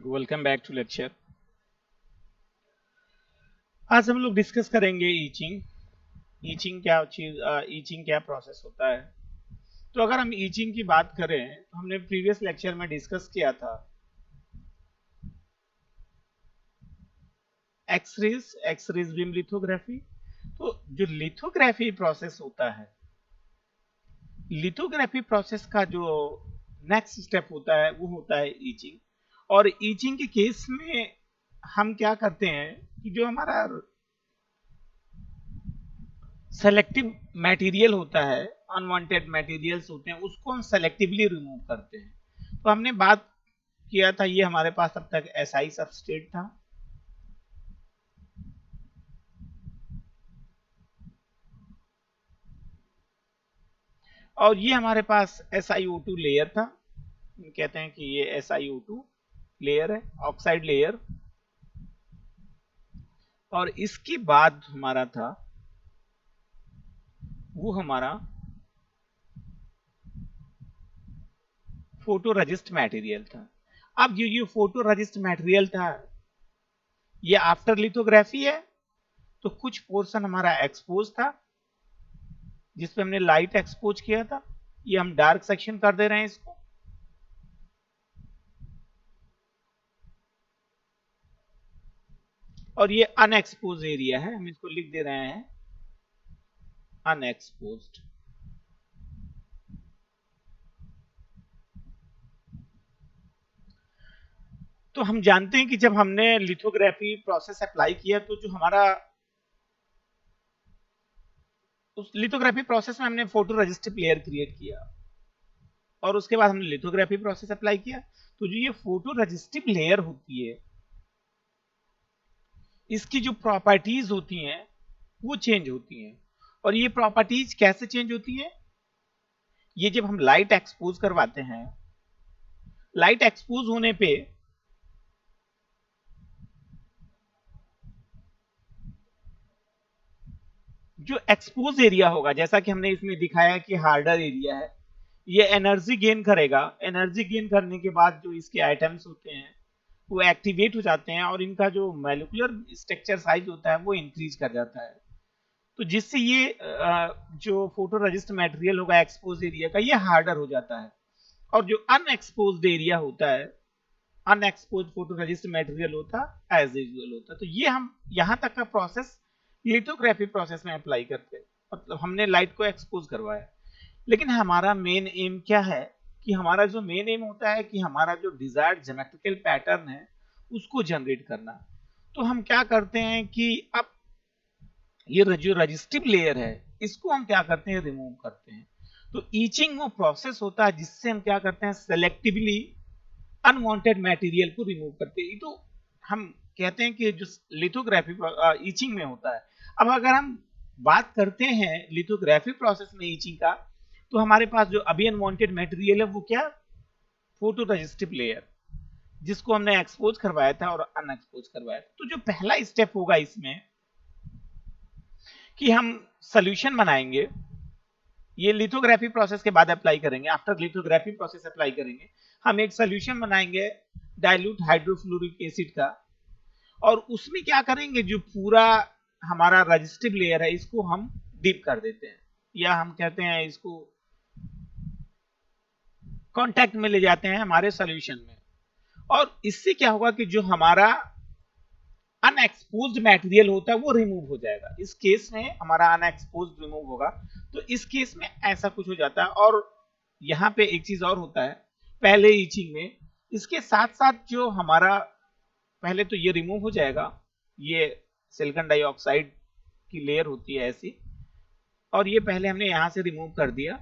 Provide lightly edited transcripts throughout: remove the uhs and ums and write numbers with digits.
Welcome back to lecture. आज हम लोग डिस्कस करेंगे ईचिंग। ईचिंग क्या चीज, ईचिंग क्या प्रोसेस होता है। तो अगर हम ईचिंग की बात करें तो हमने प्रीवियस लेक्चर में डिस्कस किया था एक्स रेज बीम लिथोग्राफी। तो जो लिथोग्राफी प्रोसेस होता है, लिथोग्राफी प्रोसेस का जो नेक्स्ट स्टेप होता है वो होता है ईचिंग। और ईचिंग के केस में हम क्या करते हैं कि जो हमारा सेलेक्टिव मटेरियल होता है, अनवांटेड मटेरियल्स होते हैं, उसको हम सेलेक्टिवली रिमूव करते हैं। तो हमने बात किया था, ये हमारे पास अब तक एसआई सबस्ट्रेट था, और ये हमारे पास SiO2 लेयर था। कहते हैं कि ये SiO2 लेयर है, ऑक्साइड लेयर। और इसके बाद हमारा था वो हमारा फोटो रजिस्ट मटेरियल था। अब ये फोटो रजिस्ट मटेरियल था, ये आफ्टर लिथोग्राफी है। तो कुछ पोर्शन हमारा एक्सपोज था जिसपे हमने लाइट एक्सपोज किया था, ये हम डार्क सेक्शन कर दे रहे हैं इसको। और ये अनएक्सपोज एरिया है, हम इसको लिख दे रहे हैं अनएक्सपोज्ड। तो हम जानते हैं कि जब हमने लिथोग्राफी प्रोसेस अप्लाई किया तो जो हमारा उस लिथोग्राफी प्रोसेस में हमने फोटो रजिस्टिव लेयर क्रिएट किया, और उसके बाद हमने लिथोग्राफी प्रोसेस अप्लाई किया। तो जो ये फोटो रजिस्टिव लेयर होती है, इसकी जो प्रॉपर्टीज होती हैं वो चेंज होती हैं। और ये प्रॉपर्टीज कैसे चेंज होती हैं? ये जब हम लाइट एक्सपोज करवाते हैं, लाइट एक्सपोज होने पे जो एक्सपोज एरिया होगा, जैसा कि हमने इसमें दिखाया कि हार्डर एरिया है, ये एनर्जी गेन करेगा। एनर्जी गेन करने के बाद जो इसके आइटम्स होते हैं वो एक्टिवेट हो जाते हैं, और इनका जो मॉलिक्यूलर स्ट्रक्चर साइज होता है वो इंक्रीज कर जाता है। तो जिससे ये जो फोटो रजिस्ट मटेरियल होगा एक्सपोज एरिया का, ये हार्डर हो जाता है। और जो अनएक्सपोज्ड एरिया होता है, अनएक्सपोज फोटो रजिस्ट मटेरियल होता एज यूजुअल होता। तो ये हम यहां तक का प्रोसेस लिथोग्राफी प्रोसेस में अप्लाई करते हैं, मतलब हमने लाइट को एक्सपोज करवाया। लेकिन हमारा मेन एम क्या है कि हमारा जो मेन एम होता है कि हमारा जो डिजायर्ड ज्योमेट्रिकल पैटर्न है उसको जनरेट करना। तो हम क्या करते हैं कि अब ये जो रजिस्टिव लेयर है इसको हम क्या करते हैं, रिमूव करते हैं। तो ईचिंग वो प्रोसेस होता है जिससे हम क्या करते हैं, सेलेक्टिवली अनवांटेड मटेरियल को रिमूव करते हैं। तो हम कहते हैं कि जो लिथोग्राफी ईचिंग में होता है। अब अगर हम बात करते हैं लिथोग्राफी प्रोसेस में ईचिंग का, तो हमारे पास जो अभी अनवांटेड मटेरियल है वो क्या, फोटो रजिस्टिव लेयर, जिसको हमने एक्सपोज करवाया था और अनएक्सपोज करवाया था। तो जो पहला स्टेप होगा इसमें कि हम सोल्यूशन बनाएंगे, ये लिथोग्राफी प्रोसेस के बाद अप्लाई करेंगे, आफ्टर लिथोग्राफी प्रोसेस अप्लाई करेंगे। हम एक सोल्यूशन बनाएंगे डाइल्यूट हाइड्रोफ्लोरिक एसिड का, और उसमें क्या करेंगे, जो पूरा हमारा रजिस्टिव लेयर है इसको हम डीप कर देते हैं, या हम कहते हैं इसको कांटेक्ट में ले जाते हैं हमारे सॉल्यूशन में। और इससे क्या होगा कि जो हमारा अनएक्सपोज्ड मटेरियल होता है वो रिमूव हो जाएगा। इस केस में हमारा अनएक्सपोज्ड रिमूव होगा। तो इस केस में ऐसा कुछ हो जाता है। और यहाँ पे एक चीज और होता है, पहले ईचिंग में इसके साथ साथ जो हमारा, पहले तो ये रिमूव हो जाएगा, ये सिलिकॉन डाइऑक्साइड की लेयर होती है ऐसी, और ये पहले हमने यहां से रिमूव कर दिया,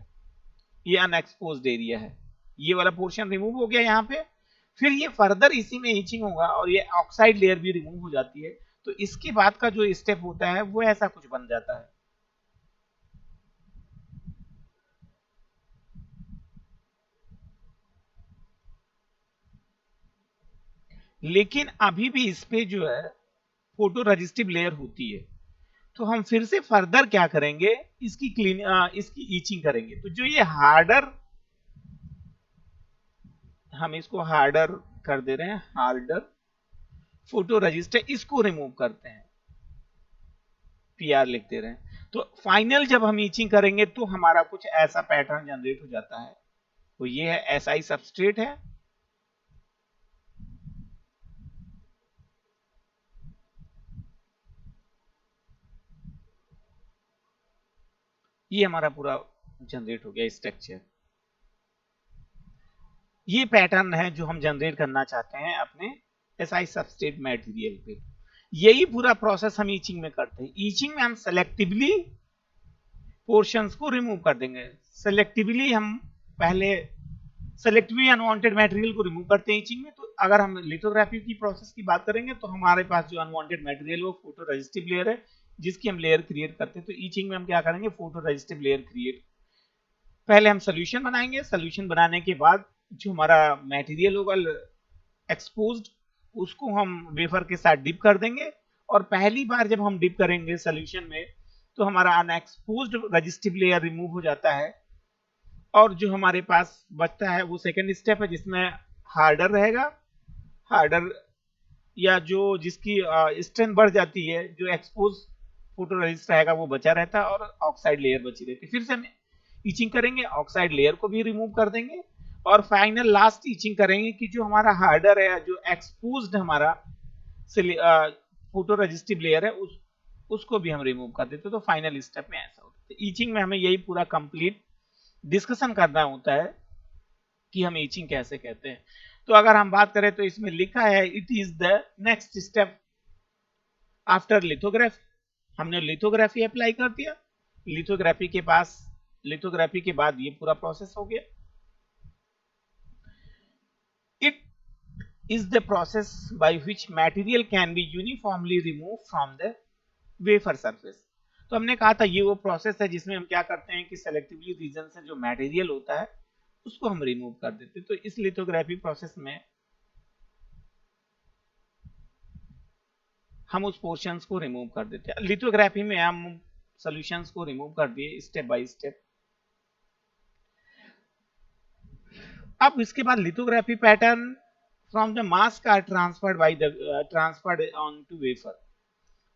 ये अनएक्सपोज्ड एरिया है, ये वाला पोर्शन रिमूव हो गया यहाँ पे। फिर ये फर्दर इसी में ईचिंग होगा और ये ऑक्साइड लेयर भी रिमूव हो जाती है। तो इसके बाद का जो स्टेप होता है वो ऐसा कुछ बन जाता है। लेकिन अभी भी इस पे जो है फोटो रजिस्टिव लेयर होती है। तो हम फिर से फर्दर क्या करेंगे, इसकी ईचिंग करेंगे। तो जो ये हार्डर, हम इसको हार्डर कर दे रहे हैं हार्डर फोटो रजिस्टर, इसको रिमूव करते हैं, PR लिख दे रहे हैं। तो फाइनल जब हम ईचिंग करेंगे तो हमारा कुछ ऐसा पैटर्न जनरेट हो जाता है। तो ये है SI सबस्ट्रेट है, ये हमारा पूरा जनरेट हो गया स्ट्रक्चर। ये पैटर्न है जो हम जनरेट करना चाहते हैं अपने SI सबस्ट्रेट मटेरियल पे। यही पूरा प्रोसेस हम ईचिंग में करते हैं। ईचिंग में हम सेलेक्टिवली पोर्शंस को रिमूव कर देंगे। सेलेक्टिवली हम पहले सेलेक्टिवली अनवांटेड मटेरियल को रिमूव करते हैं ईचिंग में। तो अगर हम लिथोग्राफी की प्रोसेस की बात करेंगे तो हमारे पास जो अनवांटेड मटेरियल वो फोटो रेजिस्टिव लेयर है, जिसकी हम लेयर क्रिएट करते हैं। तो ईचिंग में हम क्या करेंगे, फोटो रेजिस्टिव लेयर क्रिएट, पहले हम सोल्यूशन बनाएंगे। सोल्यूशन बनाने के बाद जो हमारा मटेरियल होगा एक्सपोज्ड, उसको हम वेफर के साथ डिप कर देंगे। और पहली बार जब हम डिप करेंगे सोल्यूशन में तो हमारा अनएक्सपोज्ड रेजिस्टिव लेयर रिमूव हो जाता है, और जो हमारे पास बचता है वो सेकेंड स्टेप है जिसमें हार्डर रहेगा। हार्डर या जो जिसकी स्ट्रेंथ बढ़ जाती है, जो एक्सपोज फोटो रेजिस्ट रहेगा वो बचा रहता है, और ऑक्साइड लेयर बची रहती है। फिर से हम ईचिंग करेंगे, ऑक्साइड लेयर को भी रिमूव कर देंगे, और फाइनल लास्ट ईचिंग करेंगे कि जो हमारा हार्डर है, जो एक्सपोज्ड हमारा फोटो रेजिस्टिव लेयर है, उसको भी हम रिमूव कर देते। तो फाइनल स्टेप में ऐसा होता है। तो ईचिंग में हमें यही पूरा कंप्लीट डिस्कशन करना होता है कि हम ईचिंग कैसे कहते हैं। तो अगर हम बात करें तो इसमें लिखा है it is the next step after lithography. हमने लिथोग्राफी अप्लाई कर दिया, लिथोग्राफी के बाद ये पूरा प्रोसेस हो गया। It is the process by which material can be uniformly removed from the wafer surface। तो हमने कहा था ये वो प्रोसेस है जिसमें हम क्या करते हैं कि सेलेक्टिवली रीजन से जो मटेरियल होता है उसको हम रिमूव कर देते हैं। तो इस लिथोग्राफी प्रोसेस में हम उस पोर्शंस को रिमूव कर देते हैं। लिथोग्राफी में हम सॉल्यूशंस को रिमूव कर दिए स्टेप बाय स्टेप। अब इसके बाद lithography pattern from the mask are transferred on to wafer.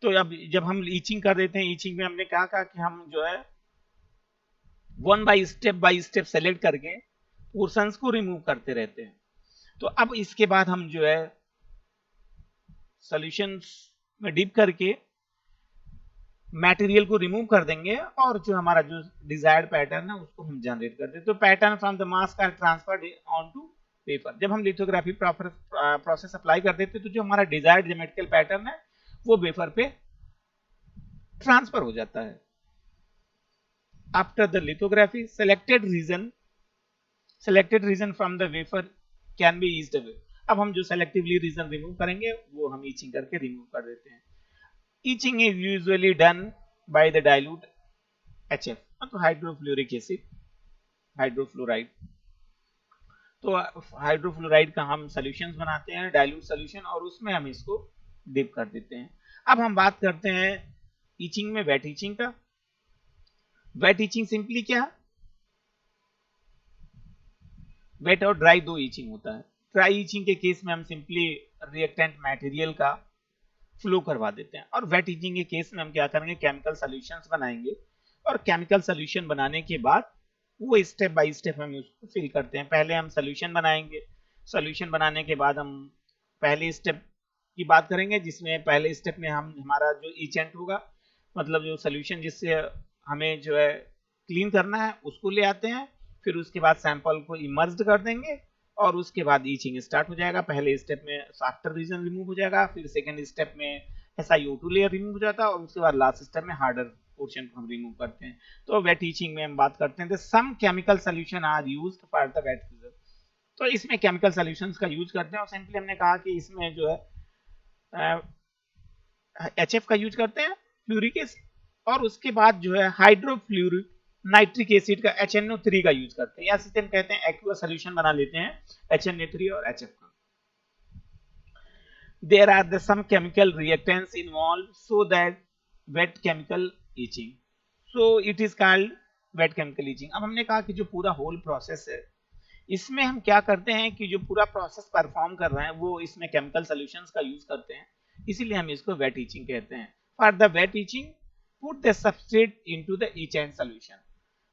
तो अब जब हम ईचिंग कर देते हैं, ईचिंग में हमने कहा कि हम जो है वन बाय स्टेप सेलेक्ट करके पोर्शंस को रिमूव करते रहते हैं। तो अब इसके बाद हम जो है सॉल्यूशंस में डिप करके मटेरियल को रिमूव कर देंगे, और जो हमारा जो डिजायर्ड पैटर्न है उसको हम जनरेट कर देते। तो pattern from the mask are transferred on to paper. जब हम लिथोग्राफी प्रोसेस अप्लाई कर देते तो जो हमारा डिजायर्ड ज्योमेट्रिकल पैटर्न है वो वेफर पे ट्रांसफर हो जाता है। After the lithography selected region from the wafer can be etched away. अब हम जो सेलेक्टिवली रीजन रिमूव करेंगे वो हम ईचिंग करके रिमूव कर देते हैं। Itching is usually done by the dilute HF, तो हाइड्रोफ्लोरिक एसिड, हाइड्रोफ्लोराइड। तो हाइड्रोफ्लोराइड का हम सॉल्यूशंस बनाते हैं, डाइल्यूट सॉल्यूशन, और उसमें हम इसको डिप कर देते हैं। अब हम बात करते हैं ईचिंग में वेट ईचिंग का। वेट ईचिंग सिंपली क्या, वेट और ड्राई दो ईचिंग होता है। ड्राई ईचिंग के केस में हम सिंपली रिएक्टेंट मटेरियल का फ्लो करवा देते हैं, और वेट ईचिंग के केस में हम क्या करेंगे, केमिकल सॉल्यूशंस बनाएंगे, और केमिकल सॉल्यूशन बनाने के बाद वो स्टेप बाय स्टेप हम उसको फिल करते हैं। पहले हम सॉल्यूशन बनाएंगे, सॉल्यूशन बनाने के बाद हम पहले स्टेप की बात करेंगे, जिसमें पहले स्टेप में हम हमारा जो इचेंट होगा, मतलब जो सॉल्यूशन जिससे हमें जो है क्लीन करना है उसको ले आते हैं। फिर उसके बाद सैंपल को इमर्ज्ड कर देंगे, और उसके बाद ईचिंग स्टार्ट हो जाएगा। पहले स्टेप में सॉफ्टर रीजन रिमूव हो जाएगा, फिर सेकंड स्टेप में SiO2 लेयर रिमूव हो जाता है, और उसके बाद लास्ट स्टेप में हार्डर पोर्शन को हम रिमूव करते हैं। तो वेट ईचिंग में हम बात करते हैं some chemical solution are used for the wet freezer. तो इसमें केमिकल सॉल्यूशंस का यूज करते हैं, और सिंपली हमने कहा कि इसमें जो है HF का यूज करते हैं, फ्लूरिक एसिड, और उसके बाद जो है हाइड्रोफ्लूरिक नाइट्रिक एसिड का HNO3 का यूज करते हैं, या सिस्टम कहते हैं एक्वा सॉल्यूशन बना लेते हैं HNO3 और HF का। There are some chemical reactants involved so that wet chemical etching, so it is called wet chemical etching। अब हमने कहा कि जो पूरा होल प्रोसेस है इसमें हम क्या करते हैं कि जो पूरा प्रोसेस परफॉर्म कर रहे हैं वो इसमें केमिकल सॉल्यूशंस का यूज करते हैं, इसीलिए हम इसको वेट इचिंग कहते हैं। For the wet etching put the substrate into the etchant solution.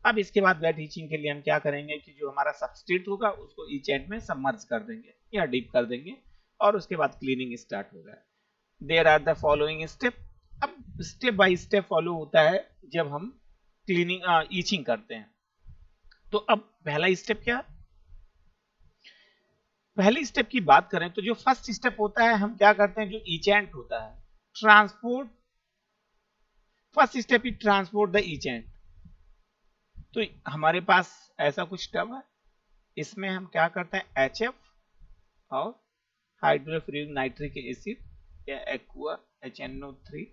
अब इसके बाद वेट इचिंग के लिए हम क्या करेंगे कि जो हमारा सबस्ट्रेट होगा उसको इचेंट में सबमर्ज कर देंगे या डीप कर देंगे और उसके बाद क्लीनिंग स्टार्ट होगा। There are the following step. अब स्टेप बाय स्टेप फॉलो होता है जब हम क्लीनिंग इचिंग करते हैं। तो अब पहला स्टेप क्या, पहले स्टेप की बात करें तो जो फर्स्ट स्टेप होता है हम क्या करते हैं, जो इचेंट होता है transport, first step is transport the etchant. तो हमारे पास ऐसा कुछ टब है, इसमें हम क्या करते हैं HF और हाइड्रोफ्लोरिक नाइट्रिक एसिड या एक्वा HNO3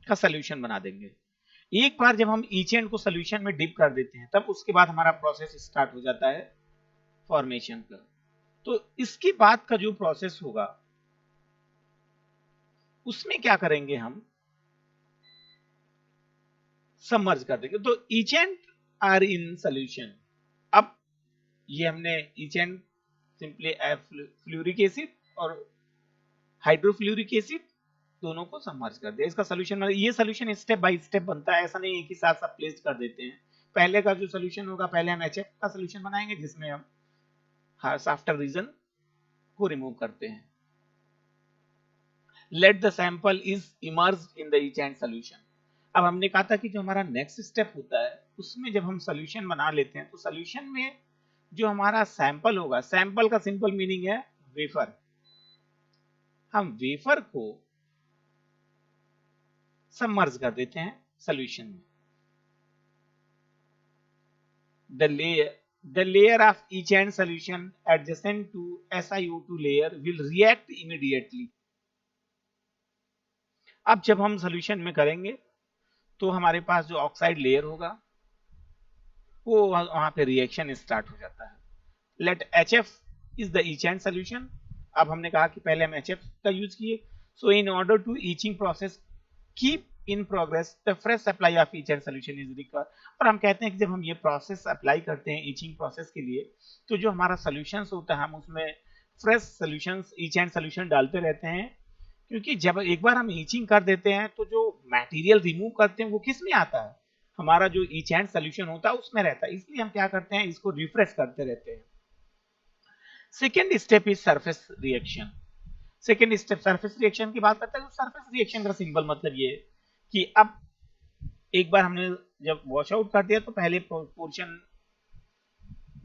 का सॉल्यूशन बना देंगे। एक बार जब हम इचेंट को सॉल्यूशन में डिप कर देते हैं तब उसके बाद हमारा प्रोसेस स्टार्ट हो जाता है फॉर्मेशन का। तो इसके बाद का जो प्रोसेस होगा उसमें क्या करेंगे, हम सबमर्ज कर देंगे। तो इचेंट आर इन सॉल्यूशन। अब ये हमने इचेंट सिंपली फ्लूरिक एसिड और हाइड्रोफ्लूरिक एसिड दोनों को सबमर्ज कर दिया, इसका सॉल्यूशन। ये सॉल्यूशन स्टेप बाय स्टेप बनता है, ऐसा नहीं एक ही साथ सब प्लेस कर देते हैं। पहले का जो सॉल्यूशन होगा, पहले हम HF का सॉल्यूशन बनाएंगे जिसमें हम आफ्टर रीजन को रिमूव करते हैं। Let the sample is emerge in the etchant solution. अब हमने कहा था कि जो हमारा नेक्स्ट स्टेप होता है उसमें जब हम सॉल्यूशन बना लेते हैं तो सॉल्यूशन में जो हमारा सैंपल होगा, सैंपल का सिंपल मीनिंग है वेफर, हम वेफर को सबमर्ज कर देते हैं सॉल्यूशन में। the layer of etchant solution adjacent to SiO2 layer will react immediately। अब जब हम सॉल्यूशन में करेंगे तो हमारे पास जो ऑक्साइड लेयर होगा वो वहां पे रिएक्शन स्टार्ट हो जाता है। Let HF is the etchant solution. अब हमने कहा कि पहले हम HF का यूज किए। So in order to etching process keep in progress the fresh supply of etchant solution is required. और हम कहते हैं कि जब हम ये प्रोसेस अप्लाई करते हैं इचिंग प्रोसेस के लिए तो जो हमारा सॉल्यूशंस होता है हम उसमें फ्रेश सॉल्यूशंस इचेंट सॉल्यूशन डालते रहते हैं, क्योंकि जब एक बार हम इचिंग कर देते हैं तो जो मटेरियल रिमूव करते हैं वो किस में आता है, हमारा जो इचेंट सॉल्यूशन होता है उसमें रहता है। इसलिए हम क्या करते हैं, इसको रिफ्रेश करते रहते हैं। Second step is surface reaction. Second step surface reaction की बात करते हैं। तो सरफेस रिएक्शन का सिंपल मतलब ये कि अब एक बार हमने जब वॉश आउट कर दिया तो पहले पोर्शन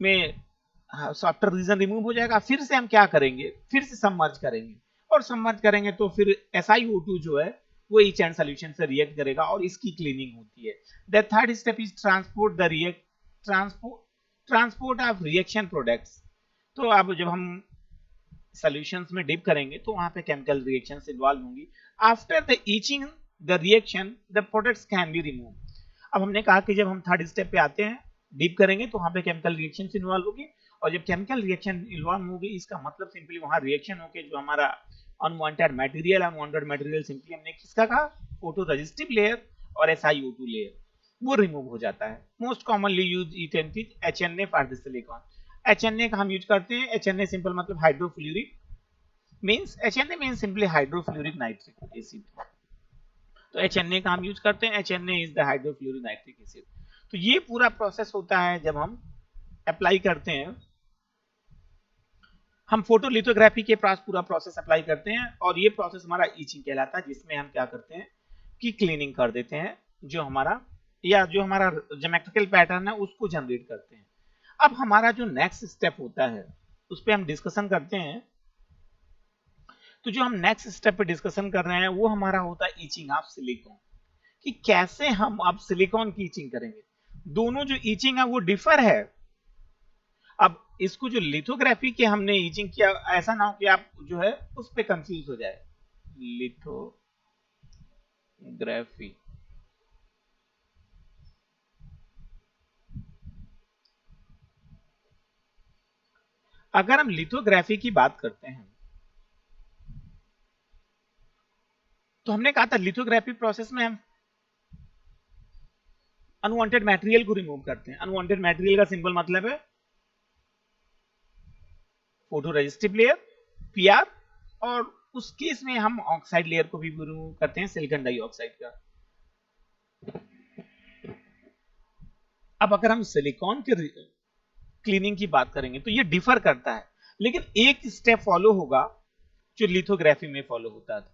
में सॉफ्टर रीजन रिमूव हो जाएगा, फिर से हम क्या करेंगे, फिर से सबमर्ज करेंगे और सबमर्ज करेंगे तो फिर SiO2 जो है वो इचेंट सॉल्यूशन से रिएक्ट करेगा और इसकी क्लीनिंग होती है। The third step is transport the transport of reaction products. तो अब जब हम सॉल्यूशंस में डिप करेंगे तो वहां पे केमिकल रिएक्शंस इन्वॉल्व होंगी। After the itching the reaction the products can be remove. अब हमने कहा कि जब हम थर्ड स्टेप पे आते हैं डिप करेंगे तो वहां पे केमिकल रिएक्शंस इन्वॉल्व होगी और जब केमिकल रिएक्शन इन्वॉल्व होगी इसका मतलब सिंपली वहां रिएक्शन होके जो हमारा अनवांटेड मटेरियल सिंपली हमने किसका कहा, फोटो रेजिस्टिव लेयर और SiO2 लेयर, वो रिमूव हो जाता है। Most commonly used etchant is HNA for the silicon. HNA का हम यूज करते हैं, HNA सिंपल मतलब hydrofluoric means HNA means simply hydrofluoric nitric acid. तो HNA का हम यूज करते हैं, HNA is the hydrofluoric nitric acid. तो ये पूरा प्रोसेस होता है जब हम अप्लाई करते हैं, हम फोटोलिथोग्राफी के पास पूरा प्रोसेस अप्लाई करते हैं और ये प्रोसेस हमारा इचिंग कहलाता है, जिसमें हम क्या करते हैं कि क्लीनिंग कर देते हैं जो हमारा ज्योमेट्रिकल पैटर्न है उसको जनरेट करते हैं। अब हमारा जो नेक्स्ट स्टेप होता है उस पर हम डिस्कशन करते हैं। तो जो हम नेक्स्ट स्टेप पे डिस्कशन कर रहे हैं वो हमारा होता है इचिंग ऑफ सिलिकॉन, कि कैसे हम अब सिलिकॉन की इचिंग करेंगे। दोनों जो इचिंग है वो डिफर है। अब इसको जो लिथोग्राफी के हमने इचिंग किया, ऐसा ना हो कि आप जो है उस पे कंफ्यूज हो जाए। लिथोग्राफी अगर हम लिथोग्राफी की बात करते हैं तो हमने कहा था लिथोग्राफी प्रोसेस में हम अनवांटेड मटेरियल को रिमूव करते हैं। अनवांटेड मटेरियल का सिंपल मतलब है फोटो रेजिस्टिव लेयर, पीआर, और उस केस में हम ऑक्साइड लेयर को भी रिमूव करते हैं, सिलिकॉन डाइऑक्साइड का। अब अगर हम सिलिकॉन के क्लीनिंग की बात करेंगे तो ये डिफर करता है, लेकिन एक स्टेप फॉलो होगा जो लिथोग्राफी में फॉलो होता था।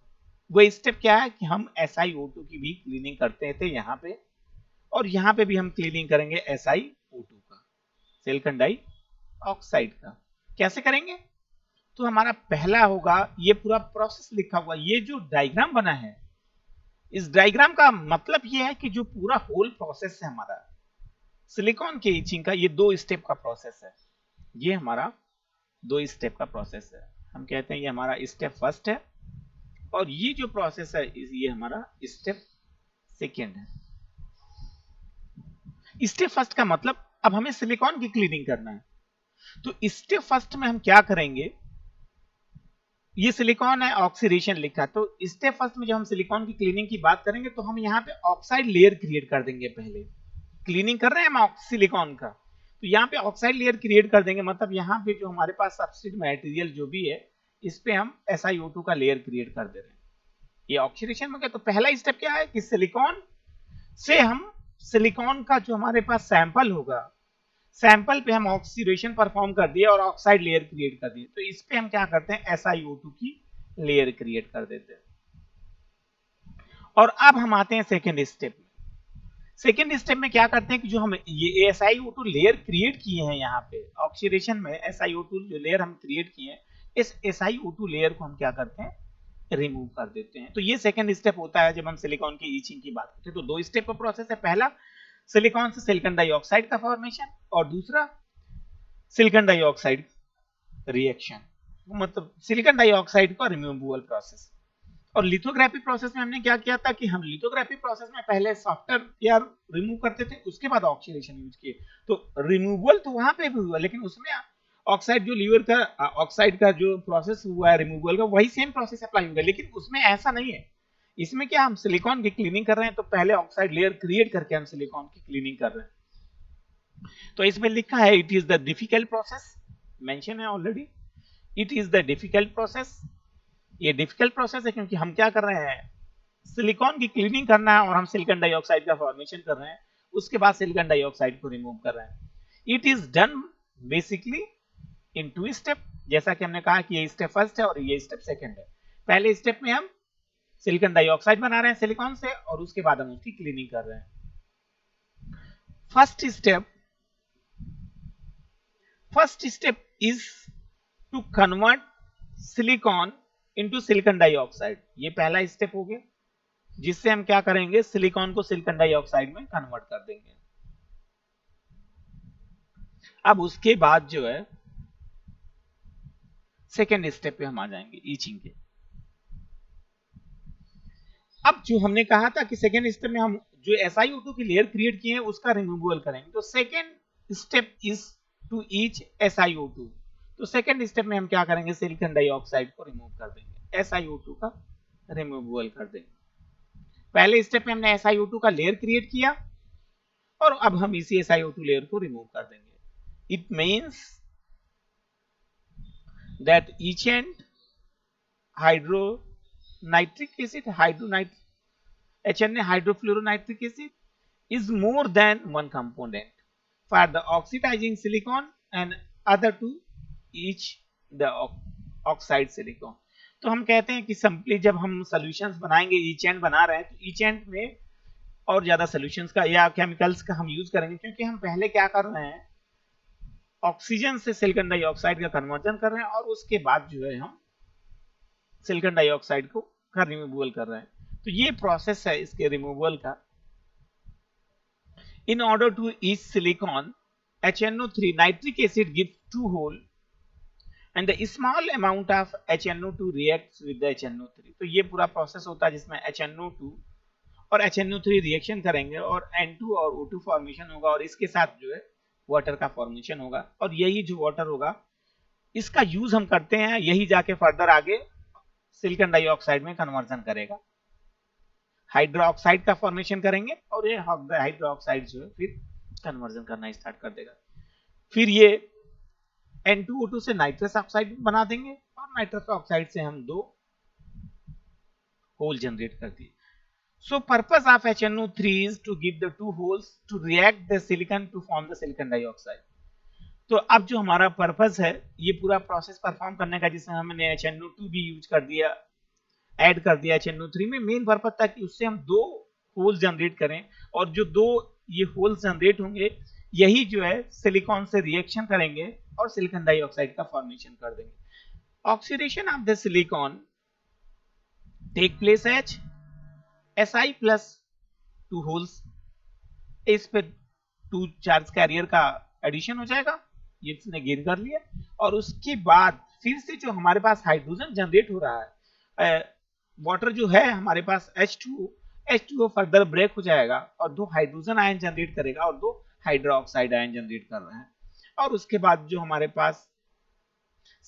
वो स्टेप क्या है कि हम SiO2 की भी क्लीनिंग करते थे यहाँ पे, और यहाँ पे भी हम क्लीनिंग करेंगे SiO2 का, सिलिकॉन डाइऑक्साइड का। कैसे करेंगे? तो हमारा पहला होगा, ये पूरा प्रोसेस लिखा हुआ, ये जो डायग्राम बना है, इस डायग्राम का मतलब ये है कि जो पूरा होल प्रोसेस है हमारा सिलिकॉन के इचिंग का, ये 2 स्टेप का प्रोसेस है। ये हमारा 2 स्टेप का प्रोसेस है। हम कहते हैं ये हमारा स्टेप फर्स्ट है, और ये जो प्रोसेस है ये हमारा स्टेप सेकेंड है। स्टेप फर्स्ट का मतलब अब हमें सिलिकॉन की क्लीनिंग करना है, तो स्टेप फर्स्ट में हम क्या करेंगे, ये सिलिकॉन है, ऑक्सीडेशन लिखा, तो स्टेप फर्स्ट में जब हम सिलिकॉन की क्लीनिंग की बात करेंगे तो हम यहाँ पे ऑक्साइड लेयर क्रिएट कर देंगे। पहले क्लीनिंग कर रहे हैं हम सिलिकॉन का, तो यहाँ पे ऑक्साइड लेयर क्रिएट कर देंगे, मतलब यहाँ पे जो हमारे पास सब्सट्रेट मटेरियल जो भी है, इस पे हम SiO2 का लेयर क्रिएट कर दे रहे हैं। ये ऑक्सीडेशन में गया। तो पहला स्टेप क्या है कि सिलिकॉन से हम सिलिकॉन का जो हमारे पास सैंपल होगा, सैंपल पे हम ऑक्सीडेशन परफॉर्म कर दिए और ऑक्साइड लेयर क्रिएट कर दिए, तो इस पे हम क्या करते हैं, SiO2 की लेयर क्रिएट कर देते हैं। और अब हम आते हैं सेकेंड स्टेप में। सेकेंड स्टेप में क्या करते हैं कि जो हम ये SiO2 लेयर क्रिएट किए हैं, यहाँ पे ऑक्सीडेशन में SiO2 जो लेयर हम क्रिएट किए हैं, इस SiO2 लेयर को हम क्या करते हैं, रिमूव कर देते हैं। तो ये सेकेंड स्टेप होता है जब हम सिलिकॉन की ईचिंग की बात करते हैं। तो 2 स्टेप का प्रोसेस है, पहला सिलिकॉन से सिलिकॉन डाइऑक्साइड का फॉर्मेशन, और दूसरा सिलिकॉन डाइऑक्साइड रिएक्शन, मतलब सिलिकॉन डाइऑक्साइड का रिमूवल प्रोसेस। और लिथोग्राफी प्रोसेस में हमने क्या किया था कि हम लिथोग्राफी प्रोसेस में पहले सॉफ्टवेयर पेयर रिमूव करते थे, उसके बाद ऑक्सीडेशन यूज किए। तो रिमूवल तो वहां पे भी हुआ, लेकिन उसमें ऑक्साइड जो लीवर का ऑक्साइड का जो प्रोसेस हुआ है रिमूवल का, वही सेम प्रोसेस अप्लाई होगा, लेकिन उसमें ऐसा नहीं है। इसमें क्या, हम सिलिकॉन की क्लीनिंग कर रहे हैं, तो पहले ऑक्साइड लेयर क्रिएट करके हम सिलिकॉन की क्लीनिंग कर रहे हैं। तो इसमें लिखा है it is the difficult process, mention है already, it is the difficult process. ये डिफिकल्ट प्रोसेस है क्योंकि हम क्या कर रहे हैं, सिलिकॉन की क्लीनिंग करना है और हम सिलिकॉन डाइऑक्साइड का फॉर्मेशन कर रहे हैं, उसके बाद सिलिकॉन डाइऑक्साइड को रिमूव कर रहे हैं। It is done basically in 2 step, जैसा कि हमने कहा कि ये स्टेप फर्स्ट है और ये स्टेप सेकंड है। पहले स्टेप में हम सिलिकॉन डाइऑक्साइड बना रहे हैं सिलिकॉन से, और उसके बाद हम उसकी क्लीनिंग कर रहे हैं। First step is to convert silicon into silicon dioxide. ये पहला स्टेप हो गया, जिससे हम क्या करेंगे, सिलिकॉन को सिलिकॉन डाइऑक्साइड में कन्वर्ट कर देंगे। अब उसके बाद जो है सेकेंड स्टेप पे हम आ जाएंगे, ईचिंग के। अब जो हमने कहा था कि सेकेंड स्टेप में हम जो SiO2 की लेयर क्रिएट किए हैं उसका रिमूवल करेंगे, तो second step is to etch SiO2। तो सेकेंड स्टेप में हम क्या करेंगे, सिलिकॉन डाइऑक्साइड को रिमूव कर देंगे, SiO2 का रिमूवल कर देंगे। पहले स्टेप में हमने SiO2 का लेयर क्रिएट किया, और अब हम इसी SiO2 लेयर को रिमूव कर देंगे। It means that etch and hydronitric acid, HNA hydrofluoronitric acid is more than one component for the oxidizing silicon and other to each the oxide silicon। तो हम कहते हैं कि सिंपली जब हम सॉल्यूशंस बनाएंगे, ईच एंड बना रहे हैं, तो ईच एंड में और ज्यादा सॉल्यूशंस का या केमिकल्स का हम यूज करेंगे, क्योंकि हम पहले क्या कर रहे हैं, ऑक्सीजन से सिलिकॉन डाइऑक्साइड का कन्वर्जन कर रहे हैं, और उसके बाद जो है हम सिलिकॉन डाइऑक्साइड को का रिमूवल कर रहे हैं। तो ये प्रोसेस है इसके रिमूवल का। In order to each silicon, HNO3 nitric acid gives 2 hole and the small amount of HNO2 reacts with the HNO3। तो ये पूरा प्रोसेस होता है जिसमें HNO2 और HNO3 रिएक्शन करेंगे और N2 और O2 फॉर्मेशन होगा, और इसके साथ जो है वाटर का फॉर्मेशन होगा, और यही जो वाटर होगा इसका यूज हम करते हैं, यही जाके फर्दर आगे सिलिकॉन डाइऑक्साइड में कन्वर्जन करेगा। हाइड्रोक्साइड का फॉर्मेशन करेंगे और ये हाइड्रोक्साइड जो है फिर कन्वर्जन करना स्टार्ट कर देगा। फिर ये N2O2 से नाइट्रस ऑक्साइड बना देंगे और नाइट्रस ऑक्साइड से हम 2 होल जनरेट कर दिए। So purpose of HNO3 is to give the 2 holes to react the silicon to form the silicon dioxide। तो अब जो हमारा पर्पस है ये पूरा प्रोसेस परफॉर्म करने का, जिसमें हमने HNO2 भी यूज कर दिया, ऐड कर दिया HNO3 में, मेन पर्पस था कि उससे हम 2 होल जनरेट करें और जो 2 ये होल जनरेट होंगे यही जो है सिलिकॉन से रिएक्शन करेंगे और सिलिकॉन डाइऑक्साइड का फॉर्मेशन कर देंगे। Oxidation of the silicon take place at Si plus 2 holes, इस पे 2 चार्ज कैरियर का एडिशन हो जाएगा, ये इसने गेन कर लिया और उसके बाद फिर से जो हमारे पास हाइड्रोजन जनरेट हो रहा है, वाटर जो है हमारे पास H2O फर्दर ब्रेक हो जाएगा और 2 हाइड्रोजन आयन जनरेट करेगा और 2 हाइड्रोक्साइड आयन जनरेट कर रहे हैं। और उसके बाद जो हमारे पास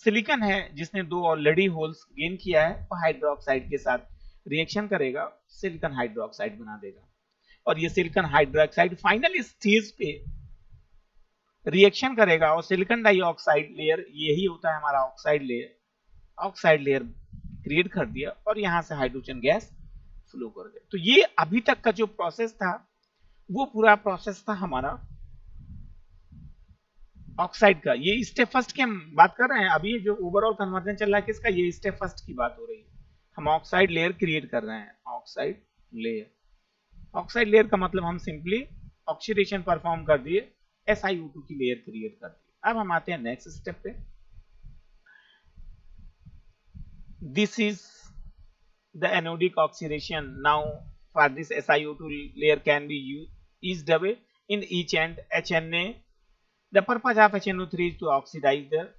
सिलिकॉन है जिसने 2 ऑलरेडी होल्स गेन किया है, वो हाइड्रोक्साइड के साथ रिएक्शन करेगा, सिलिकॉन हाइड्रोक्साइड बना देगा और ये सिलिकॉन हाइड्रोक्साइड फाइनल स्टेज पे रिएक्शन करेगा और सिलिकॉन डाइऑक्साइड लेयर, यही होता है हमारा ऑक्साइड लेयर क्रिएट कर दिया और यहां से हाइड्रोजन गैस फ्लो कर गया। तो ये अभी तक का जो प्रोसेस था वो पूरा प्रोसेस था हमारा ऑक्साइड का। ये स्टेप फर्स्ट की हम बात कर रहे हैं, अभी जो ओवरऑल कन्वर्जन चल रहा है किसका, ये स्टेप फर्स्ट की बात हो रही है। हम ऑक्साइड लेयर क्रिएट कर रहे हैं, ऑक्साइड लेयर का मतलब हम सिंपली ऑक्सीडेशन परफॉर्म कर दिए, SiO2 की लेयर क्रिएट कर दी। अब हम आते हैं नेक्स्ट स्टेप पे। This is the anodic oxidation. Now for this SiO2 layer can be eased away in each end HNA। The purpose of HNO3 is to oxidize the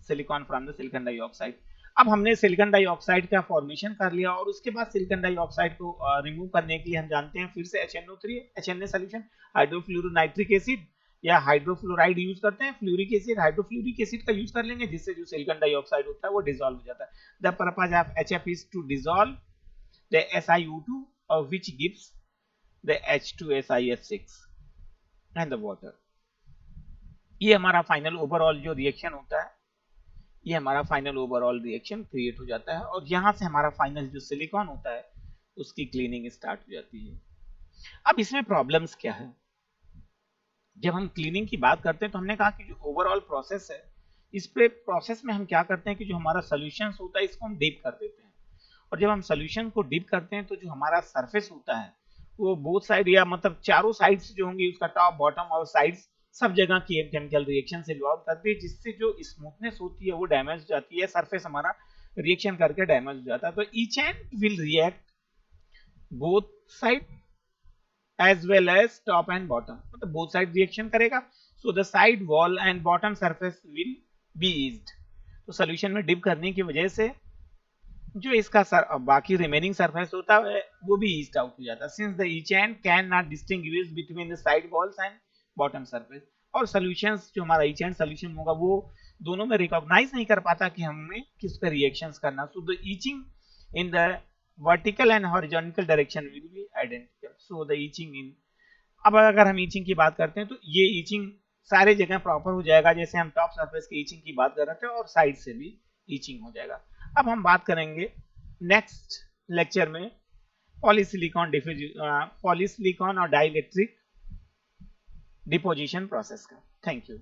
silicon from the silicon dioxide। अब हमने silicon dioxide का formation कर लिया और उसके बाद silicon dioxide को remove करने के लिए हम जानते हैं फिर से HNO3 HNA सॉल्यूशन, हाइड्रोफ्लोरोनाइट्रिक एसिड या हाइड्रोफ्लोराइड यूज करते हैं, फ्लोरिक एसिड, हाइड्रोफ्लोरिक एसिड का यूज कर लेंगे जिससे जो सिलिकॉन डाइऑक्साइड होता है वो डिसॉल्व हो जाता है। The purpose of HF is to dissolve the SiO2 और which gives the H2SiF6 and the water. ये हमारा फाइनल ओवरऑल जो रिएक्शन होता है, ये हमारा फाइनल ओवरऑल रिएक्शन क्रिएट हो जाता है और यहां से हमारा फाइनल जो सिलिकॉन होता है उसकी क्लीनिंग स्टार्ट हो जाती है। अब इसमें प्रॉब्लम्स क्या है, जब हम क्लीनिंग की बात करते हैं तो हमने कहा कि जो ओवरऑल प्रोसेस है, इस पे प्रोसेस में हम क्या करते हैं कि जो हमारा सोल्यूशन होता है इसको हम डीप कर देते हैं और जब हम सोल्यूशन को डीप करते हैं तो जो हमारा सरफेस होता है वो बोथ साइड या मतलब चारों साइड्स जो होंगी, उसका टॉप बॉटम और साइड्स सब जगह की केमिकल रिएक्शन से इन्वॉल्व करती है, जिससे जो स्मूथनेस होती है वो डैमेज हो जाती है, सरफेस हमारा रिएक्शन करके डैमेज हो जाता है। तो etch and will react both side as well as top and bottom, मतलब बोथ साइड रिएक्शन करेगा। So the side wall and bottom surface will be eased. तो सोल्यूशन में डिप करने की वजह से जो इसका बाकी रिमेनिंग सरफेस होता है वो भी ईज्ड आउट हो जाता है, since the each and can not distinguish between the side walls and bottom surface. और सॉल्यूशंस जो हमारा ईच एंड सॉल्यूशन होगा वो दोनों में रिकॉग्नाइज नहीं कर पाता कि हमें किस पे रिएक्शंस करना। So the etching in the vertical and horizontal direction will be identical. So the etching in, अब अगर हम ईचिंग की बात करते हैं तो ये ईचिंग सारे जगह प्रॉपर हो जाएगा, जैसे हम टॉप सरफेस की ईचिंग की बात कर रहे थे और साइड से भी ईचिंग हो जाएगा। अब हम बात करेंगे नेक्स्ट लेक्चर में पॉलीसिलिकॉन और डाइइलेक्ट्रिक डिपोजिशन प्रोसेस का। Thank you.